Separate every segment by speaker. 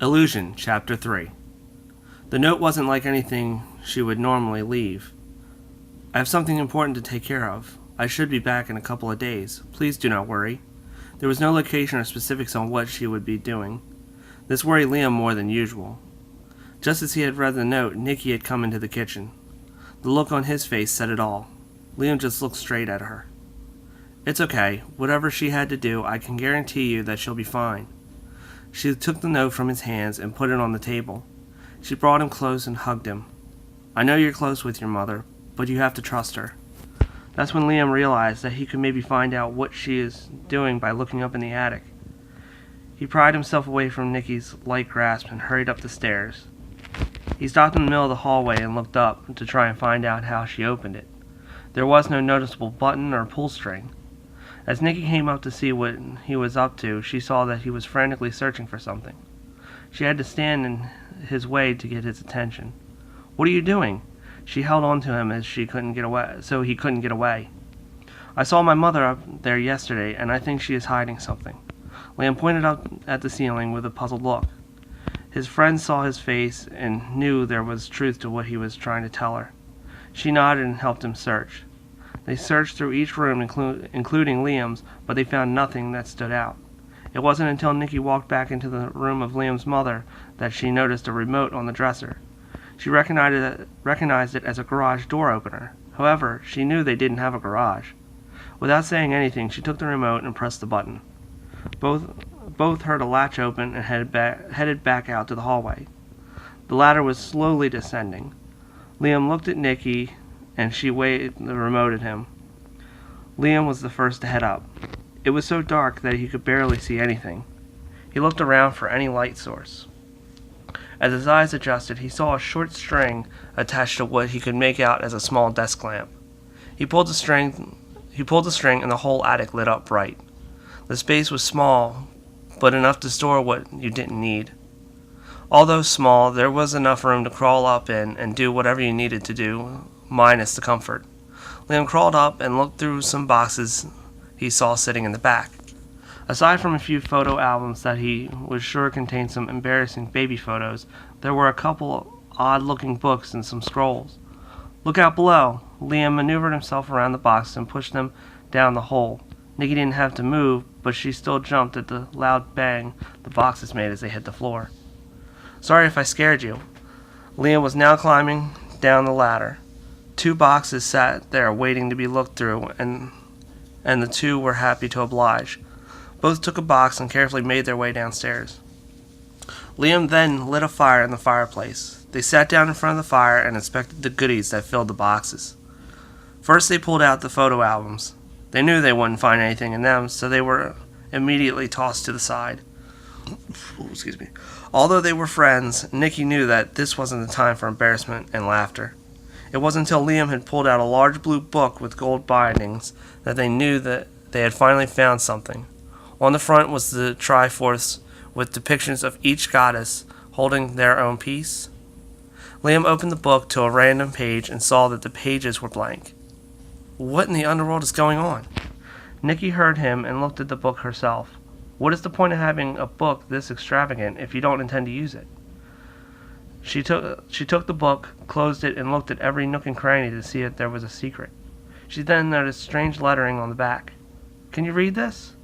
Speaker 1: Illusion, Chapter 3. The note wasn't like anything she would normally leave. I have something important to take care of. I should be back in a couple of days. Please do not worry. There was no location or specifics on what she would be doing. This worried Liam more than usual. Just as he had read the note, Nicky had come into the kitchen. The look on his face said it all. Liam just looked straight at her. It's okay. Whatever she had to do, I can guarantee you that she'll be fine. She took the note from his hands and put it on the table. She brought him close and hugged him. I know you're close with your mother, but you have to trust her. That's when Liam realized that he could maybe find out what she is doing by looking up in the attic. He pried himself away from Nicky's light grasp and hurried up the stairs. He stopped in the middle of the hallway and looked up to try and find out how she opened it. There was no noticeable button or pull string. As Nicky came up to see what he was up to, she saw that he was frantically searching for something. She had to stand in his way to get his attention. What are you doing? She held on to him as she couldn't get away, so he couldn't get away. I saw my mother up there yesterday, and I think she is hiding something. Liam pointed up at the ceiling with a puzzled look. His friend saw his face and knew there was truth to what he was trying to tell her. She nodded and helped him search. They searched through each room, including Liam's, but they found nothing that stood out. It wasn't until Nicky walked back into the room of Liam's mother that she noticed a remote on the dresser. She recognized it as a garage door opener. However, she knew they didn't have a garage. Without saying anything, she took the remote and pressed the button. Both heard a latch open and headed back out to the hallway. The ladder was slowly descending. Liam looked at Nicky, and she waved the remote at him. Liam was the first to head up. It was so dark that he could barely see anything. He looked around for any light source. As his eyes adjusted, he saw a short string attached to what he could make out as a small desk lamp. He pulled the string, and the whole attic lit up bright. The space was small, but enough to store what you didn't need. Although small, there was enough room to crawl up in and do whatever you needed to do, minus the comfort. Liam crawled up and looked through some boxes he saw sitting in the back. Aside from a few photo albums that he was sure contained some embarrassing baby photos, there were a couple odd-looking books and some scrolls. Look out below! Liam maneuvered himself around the boxes and pushed them down the hole. Nicky didn't have to move, but she still jumped at the loud bang the boxes made as they hit the floor. Sorry if I scared you. Liam was now climbing down the ladder. 2 boxes sat there waiting to be looked through, and the 2 were happy to oblige. Both took a box and carefully made their way downstairs. Liam then lit a fire in the fireplace. They sat down in front of the fire and inspected the goodies that filled the boxes. First they pulled out the photo albums. They knew they wouldn't find anything in them, so they were immediately tossed to the side. Excuse me. Although they were friends, Nicky knew that this wasn't the time for embarrassment and laughter. It wasn't until Liam had pulled out a large blue book with gold bindings that they knew that they had finally found something. On the front was the Triforce with depictions of each goddess holding their own piece. Liam opened the book to a random page and saw that the pages were blank. What in the underworld is going on? Nicky heard him and looked at the book herself. What is the point of having a book this extravagant if you don't intend to use it? She took the book, closed it, and looked at every nook and cranny to see if there was a secret. She then noticed strange lettering on the back. Can you read this?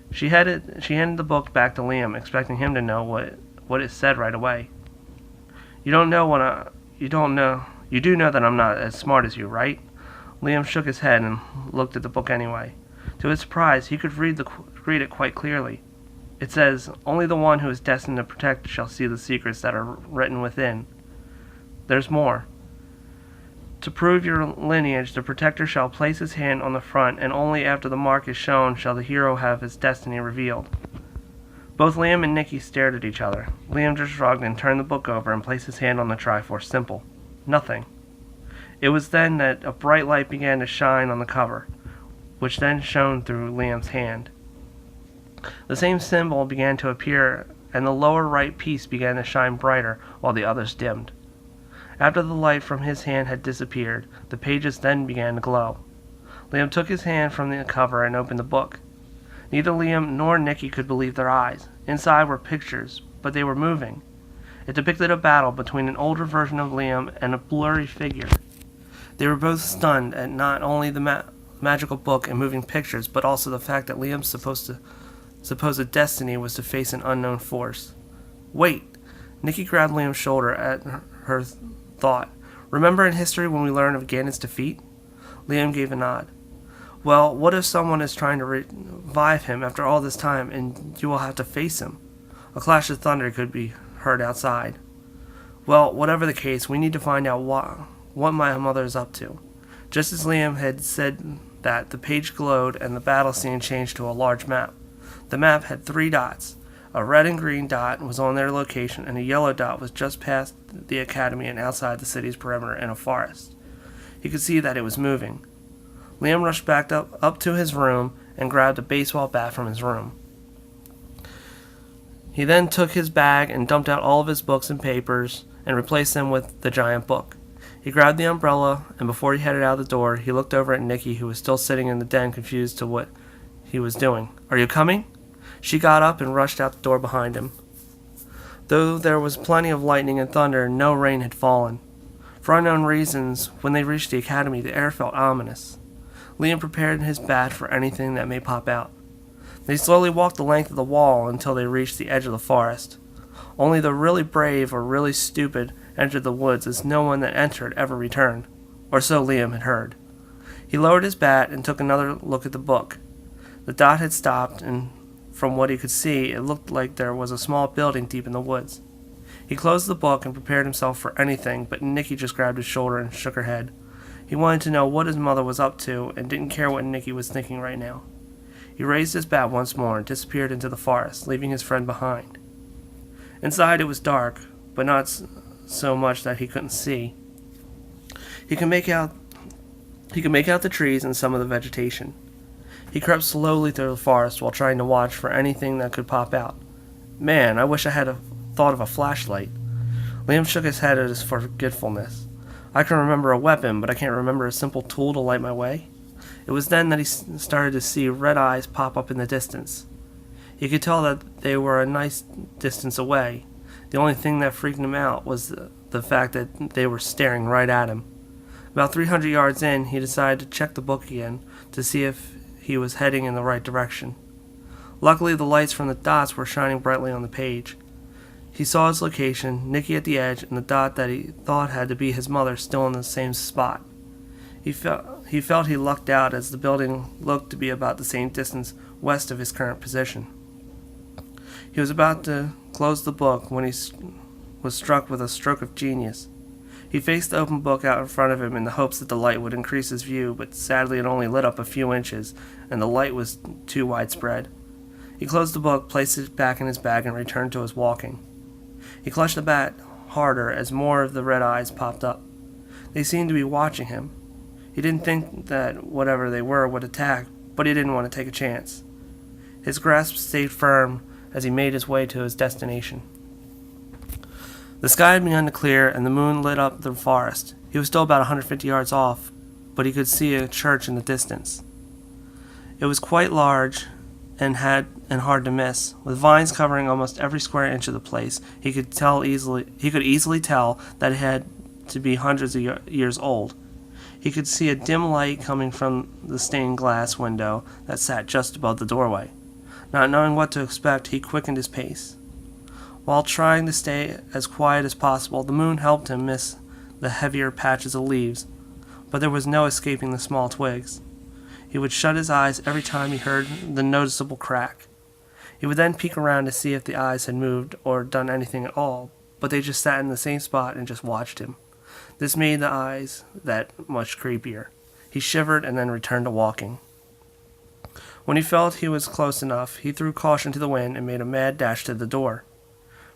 Speaker 1: She handed the book back to Liam, expecting him to know what it said right away. You do know that I'm not as smart as you, right? Liam shook his head and looked at the book anyway. To his surprise, he could read it quite clearly. It says, only the one who is destined to protect shall see the secrets that are written within. There's more. To prove your lineage, the protector shall place his hand on the front, and only after the mark is shown shall the hero have his destiny revealed. Both Liam and Nicky stared at each other. Liam just shrugged and turned the book over and placed his hand on the Triforce. Simple. Nothing. It was then that a bright light began to shine on the cover, which then shone through Liam's hand. The same symbol began to appear, and the lower right piece began to shine brighter while the others dimmed. After the light from his hand had disappeared, the pages then began to glow. Liam took his hand from the cover and opened the book. Neither Liam nor Nicky could believe their eyes. Inside were pictures, but they were moving. It depicted a battle between an older version of Liam and a blurry figure. They were both stunned at not only the magical book and moving pictures, but also the fact that Liam's supposed destiny was to face an unknown force. Wait! Nikki grabbed Liam's shoulder at her thought. Remember in history when we learned of Ganon's defeat? Liam gave a nod. Well, what if someone is trying to revive him after all this time and you will have to face him? A clash of thunder could be heard outside. Well, whatever the case, we need to find out what my mother is up to. Just as Liam had said that, the page glowed and the battle scene changed to a large map. The map had 3 dots. A red and green dot was on their location, and a yellow dot was just past the academy and outside the city's perimeter in a forest. He could see that it was moving. Liam rushed back up to his room and grabbed a baseball bat from his room. He then took his bag and dumped out all of his books and papers and replaced them with the giant book. He grabbed the umbrella, and before he headed out the door, he looked over at Nikki, who was still sitting in the den confused to what he was doing. Are you coming? She got up and rushed out the door behind him. Though there was plenty of lightning and thunder, no rain had fallen. For unknown reasons, when they reached the academy, the air felt ominous. Liam prepared his bat for anything that may pop out. They slowly walked the length of the wall until they reached the edge of the forest. Only the really brave or really stupid entered the woods, as no one that entered ever returned, or so Liam had heard. He lowered his bat and took another look at the book. The dot had stopped, and from what he could see, it looked like there was a small building deep in the woods. He closed the book and prepared himself for anything, but Nikki just grabbed his shoulder and shook her head. He wanted to know what his mother was up to and didn't care what Nikki was thinking right now. He raised his bat once more and disappeared into the forest, leaving his friend behind. Inside it was dark, but not so much that he couldn't see. He could make out the trees and some of the vegetation. He crept slowly through the forest while trying to watch for anything that could pop out. Man, I wish I had thought of a flashlight. Liam shook his head at his forgetfulness. I can remember a weapon, but I can't remember a simple tool to light my way. It was then that he started to see red eyes pop up in the distance. He could tell that they were a nice distance away. The only thing that freaked him out was the fact that they were staring right at him. About 300 yards in, he decided to check the book again to see if he was heading in the right direction. Luckily, the lights from the dots were shining brightly on the page. He saw his location, Nikki at the edge, and the dot that he thought had to be his mother still in the same spot. He felt he lucked out, as the building looked to be about the same distance west of his current position. He was about to close the book when he was struck with a stroke of genius. He faced the open book out in front of him in the hopes that the light would increase his view, but sadly it only lit up a few inches, and the light was too widespread. He closed the book, placed it back in his bag, and returned to his walking. He clutched the bat harder as more of the red eyes popped up. They seemed to be watching him. He didn't think that whatever they were would attack, but he didn't want to take a chance. His grasp stayed firm as he made his way to his destination. The sky had begun to clear, and the moon lit up the forest. He was still about 150 yards off, but he could see a church in the distance. It was quite large and hard to miss, with vines covering almost every square inch of the place. He could easily tell that it had to be hundreds of years old. He could see a dim light coming from the stained glass window that sat just above the doorway. Not knowing what to expect, he quickened his pace. While trying to stay as quiet as possible, the moon helped him miss the heavier patches of leaves, but there was no escaping the small twigs. He would shut his eyes every time he heard the noticeable crack. He would then peek around to see if the eyes had moved or done anything at all, but they just sat in the same spot and just watched him. This made the eyes that much creepier. He shivered and then returned to walking. When he felt he was close enough, he threw caution to the wind and made a mad dash to the door.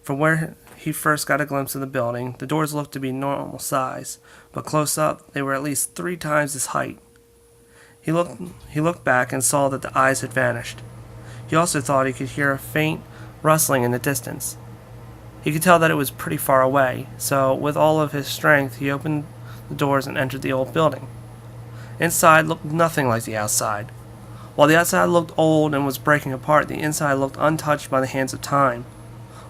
Speaker 1: From where he first got a glimpse of the building, the doors looked to be normal size, but close up they were at least 3 times his height. He looked back and saw that the eyes had vanished. He also thought he could hear a faint rustling in the distance. He could tell that it was pretty far away, so with all of his strength he opened the doors and entered the old building. Inside looked nothing like the outside. While the outside looked old and was breaking apart, the inside looked untouched by the hands of time.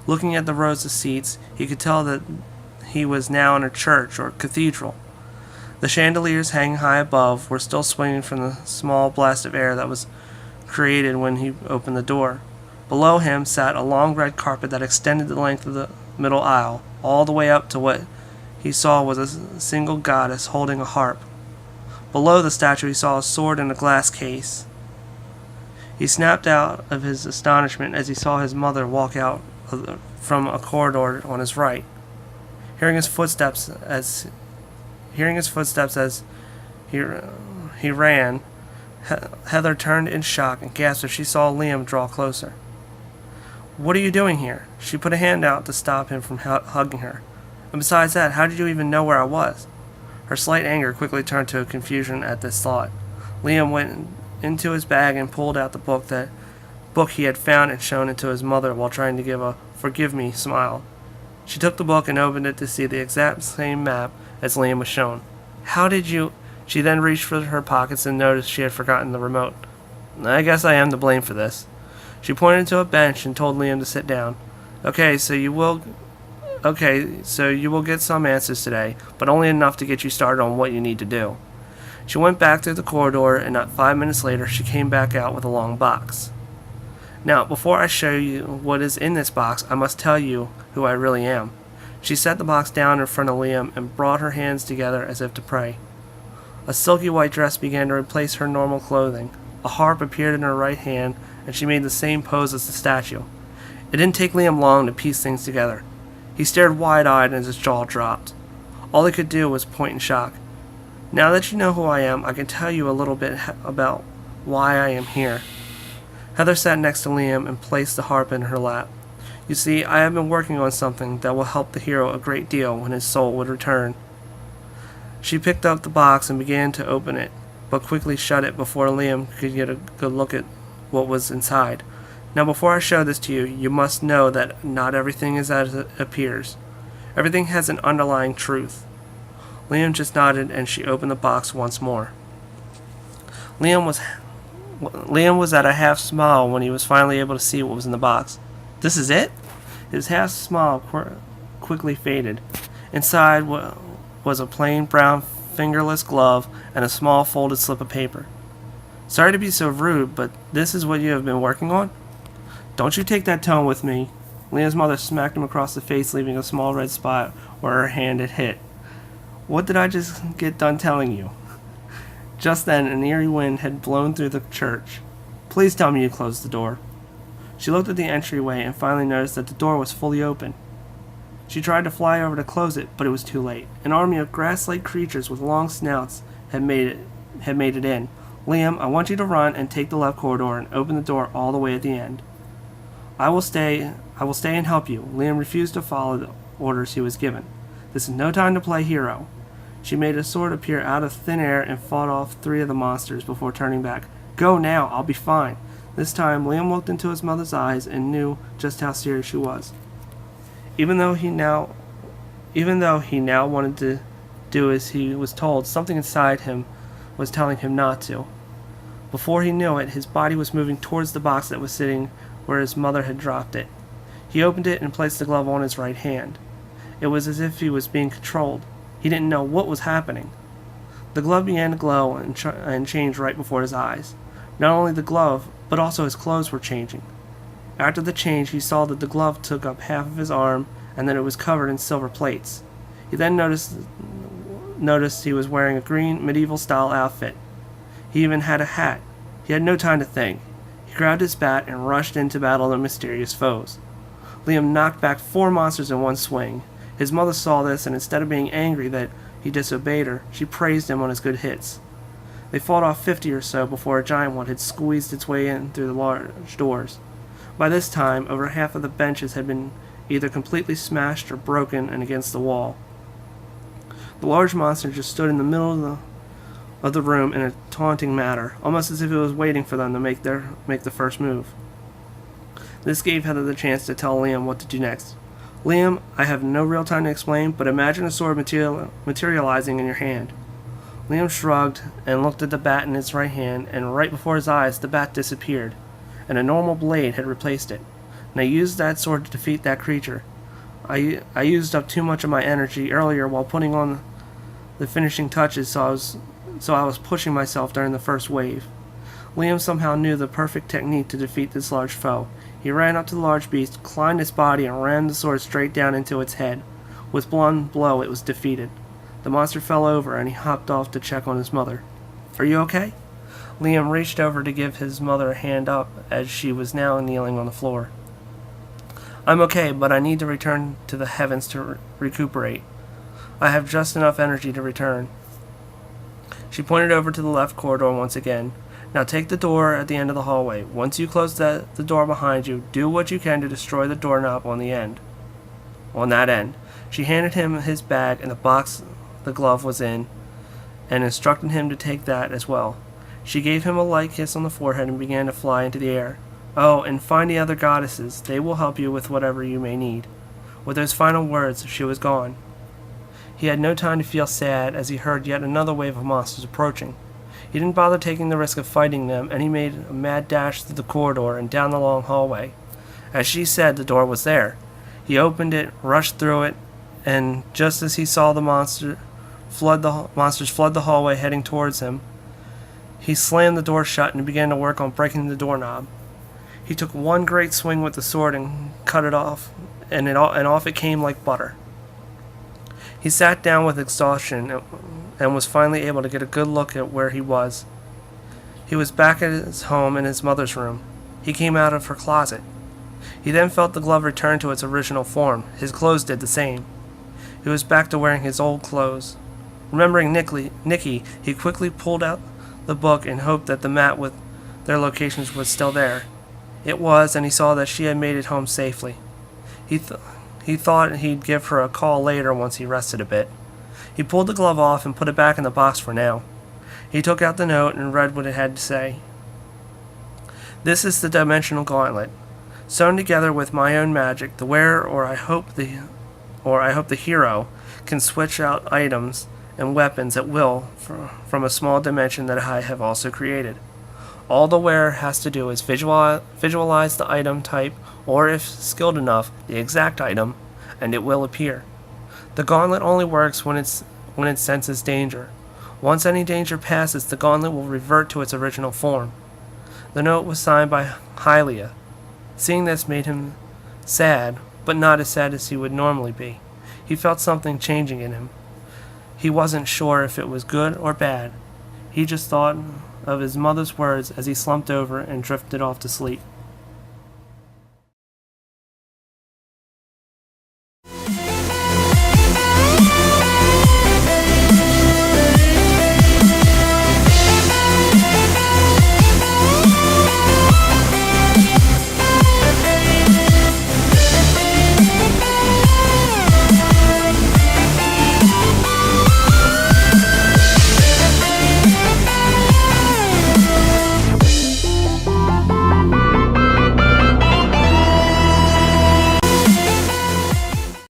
Speaker 1: Looking at the rows of seats, he could tell that he was now in a church or cathedral. The chandeliers hanging high above were still swinging from the small blast of air that was created when he opened the door. Below him sat a long red carpet that extended the length of the middle aisle, all the way up to what he saw was a single goddess holding a harp. Below the statue he saw a sword in a glass case. He snapped out of his astonishment as he saw his mother walk out from a corridor on his right. Hearing his footsteps as he ran, Heather turned in shock and gasped as she saw Liam draw closer. "What are you doing here?" She put a hand out to stop him from hugging her. "And besides that, how did you even know where I was?" Her slight anger quickly turned to confusion at this thought. Liam went into his bag and pulled out the book he had found and shown it to his mother while trying to give a "forgive me" smile. She took the book and opened it to see the exact same map as Liam was shown. "How did you—" She then reached for her pockets and noticed she had forgotten the remote. "I guess I am to blame for this." She pointed to a bench and told Liam to sit down. Okay, so you will get some answers today, but only enough to get you started on what you need to do." She went back through the corridor, and not 5 minutes later she came back out with a long box. "Now, before I show you what is in this box, I must tell you who I really am." She set the box down in front of Liam and brought her hands together as if to pray. A silky white dress began to replace her normal clothing. A harp appeared in her right hand, and she made the same pose as the statue. It didn't take Liam long to piece things together. He stared wide-eyed and his jaw dropped. All he could do was point in shock. "Now that you know who I am, I can tell you a little bit about why I am here." Heather sat next to Liam and placed the harp in her lap. "You see, I have been working on something that will help the hero a great deal when his soul would return." She picked up the box and began to open it, but quickly shut it before Liam could get a good look at what was inside. "Now, before I show this to you, you must know that not everything is as it appears. Everything has an underlying truth." Liam just nodded, and she opened the box once more. Liam was at a half smile when he was finally able to see what was in the box. "This is it?" His half smile quickly faded. Inside was a plain brown fingerless glove and a small folded slip of paper. "Sorry to be so rude, but this is what you have been working on?" "Don't you take that tone with me." Liam's mother smacked him across the face, leaving a small red spot where her hand had hit. "What did I just get done telling you?" Just then, an eerie wind had blown through the church. "Please tell me you closed the door." She looked at the entryway and finally noticed that the door was fully open. She tried to fly over to close it, but it was too late. An army of grass-like creatures with long snouts had made it in. "Liam, I want you to run and take the left corridor and open the door all the way at the end." I will stay and help you." Liam refused to follow the orders he was given. "This is no time to play hero." She made a sword appear out of thin air and fought off 3 of the monsters before turning back. "Go now, I'll be fine." This time, Liam looked into his mother's eyes and knew just how serious she was. Even though he now wanted to do as he was told, something inside him was telling him not to. Before he knew it, his body was moving towards the box that was sitting where his mother had dropped it. He opened it and placed the glove on his right hand. It was as if he was being controlled. He didn't know what was happening. The glove began to glow and change right before his eyes. Not only the glove, but also his clothes were changing. After the change, he saw that the glove took up half of his arm and that it was covered in silver plates. He then noticed he was wearing a green medieval-style outfit. He even had a hat. He had no time to think. He grabbed his bat and rushed in to battle the mysterious foes. Liam knocked back 4 monsters in one swing. His mother saw this, and instead of being angry that he disobeyed her, she praised him on his good hits. They fought off 50 or so before a giant one had squeezed its way in through the large doors. By this time, over half of the benches had been either completely smashed or broken and against the wall. The large monster just stood in the middle of the room in a taunting manner, almost as if it was waiting for them to make the first move. This gave Heather the chance to tell Liam what to do next. "Liam, I have no real time to explain, but imagine a sword materializing in your hand." Liam shrugged and looked at the bat in his right hand, and right before his eyes the bat disappeared, and a normal blade had replaced it. and I used that sword to defeat that creature. I used up too much of my energy earlier while putting on the finishing touches, so I was pushing myself during the first wave. Liam somehow knew the perfect technique to defeat this large foe. He ran up to the large beast, climbed its body, and rammed the sword straight down into its head. With one blow, it was defeated. The monster fell over, and he hopped off to check on his mother. "Are you okay?" Liam reached over to give his mother a hand up, as she was now kneeling on the floor. "I'm okay, but I need to return to the heavens to recuperate. I have just enough energy to return." She pointed over to the left corridor once again. "Now take the door at the end of the hallway. Once you close the door behind you, do what you can to destroy the doorknob on that end." She handed him his bag and the box the glove was in, and instructed him to take that as well. She gave him a light kiss on the forehead and began to fly into the air. "Oh, and find the other goddesses. They will help you with whatever you may need." With those final words, she was gone. He had no time to feel sad as he heard yet another wave of monsters approaching. He didn't bother taking the risk of fighting them, and he made a mad dash through the corridor and down the long hallway. As she said, the door was there. He opened it, rushed through it, and just as he saw the monsters flood the hallway heading towards him, he slammed the door shut and began to work on breaking the doorknob. He took one great swing with the sword and cut it off, and off it came like butter. He sat down with exhaustion and was finally able to get a good look at where he was. He was back at his home in his mother's room. He came out of her closet. He then felt the glove return to its original form. His clothes did the same. He was back to wearing his old clothes. Remembering Nikki, he quickly pulled out the book and hoped that the map with their locations was still there. It was, and he saw that she had made it home safely. He thought he'd give her a call later once he rested a bit. He pulled the glove off and put it back in the box for now. He took out the note and read what it had to say. "This is the dimensional gauntlet. Sewn together with my own magic, the wearer, or I hope the hero, can switch out items and weapons at will from a small dimension that I have also created. All the wearer has to do is visualize the item type, or if skilled enough, the exact item, and it will appear. The gauntlet only works when it senses danger. Once any danger passes, the gauntlet will revert to its original form." The note was signed by Hylia. Seeing this made him sad, but not as sad as he would normally be. He felt something changing in him. He wasn't sure if it was good or bad. He just thought of his mother's words as he slumped over and drifted off to sleep.